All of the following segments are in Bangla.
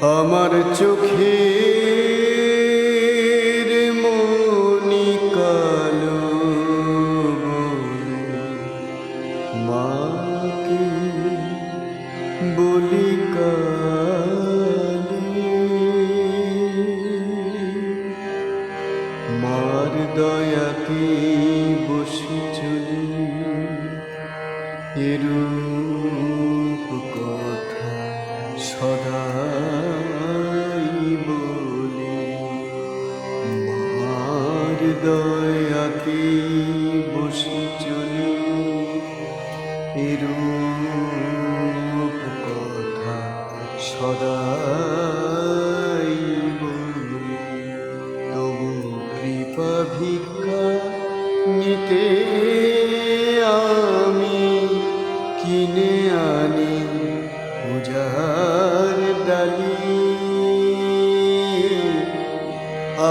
আমার চোখের মনি কালো মাকে বলি কালে, মার দয়াতে বসে চলি এরূপ কথা সদাই বলি। মার দয়াতে বসে চলি এরূপ কথা সদাই বলি। তবু কৃপা ভিক্ষা নিতে আমি কিনে আনি পূজার ডালি।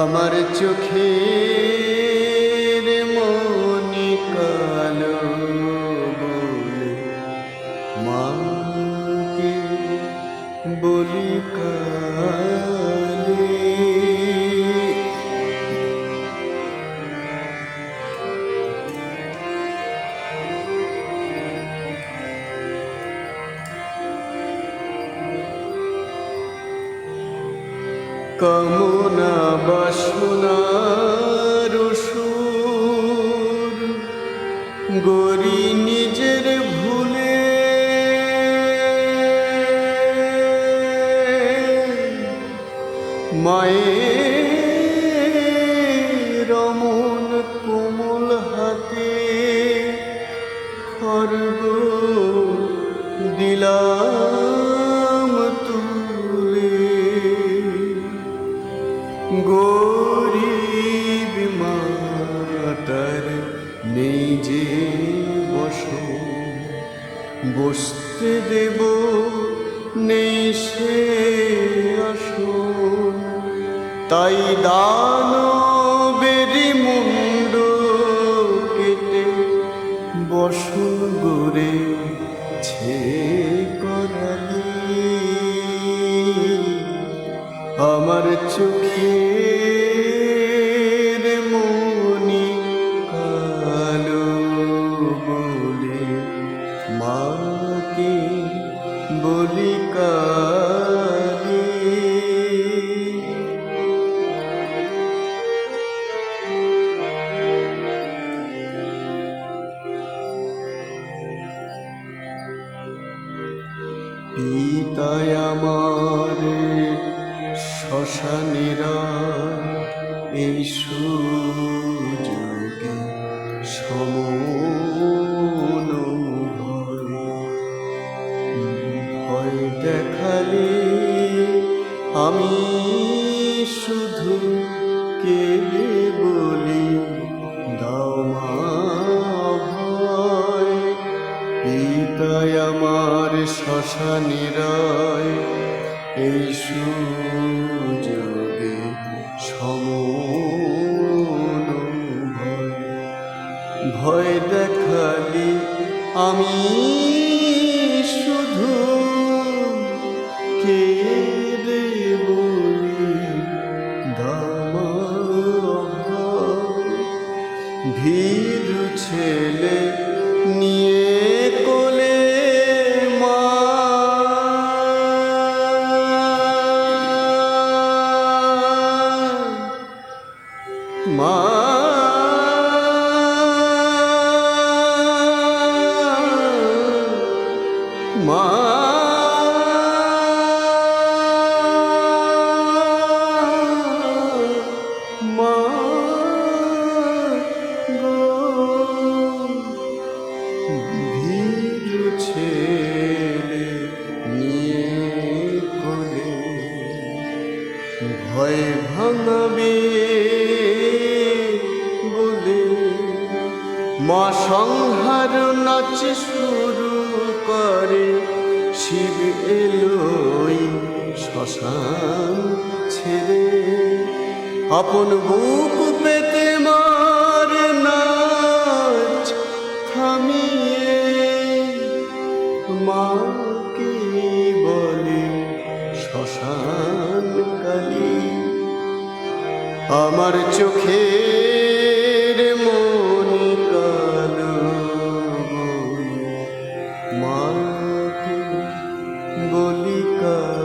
আমার চোখের মনি কালো বলে মাকে বলি কালে। কামনা বাসনার সুর গড়ি নিজের ভুলে, মায়ের অমন কোমল হাতে খর্গ দিলাম তুলে। গরিব মাতার নেই যে বসতে দেব নেই সে আসন, তাই দানবেরি মুন্ড কেটে বসন গড়ে ছে করালি। আমার চোখের মনি কালো বলে মাকে বলি কালে। পিতায় আমার শ্মশানেরা এই সুযোগে সমন ভয় দেখালে আমি শুধু কেঁদে বলি দাও মা ভয়। পিতায় আমার শ্মশানেরা এই সুযোগে সমন ভয় দেখালি আমি শুধু কেঁদে বলি দাও মা ভয়। ভীরু ছেলে নিয়ে কোলে মা মা মা গো, ভীরু ছেলে নিয়ে কোলে ভয় ভাঙাবে বলে মা সংহার নাচ শুরু করে। শিব এলোই শ্মশান ছেড়ে আপন বুক পেতে মার নাচ থামিয়ে মাকে বলে শ্মশান আমার চোখের মনি কালো বলে মাকে বলি কালো।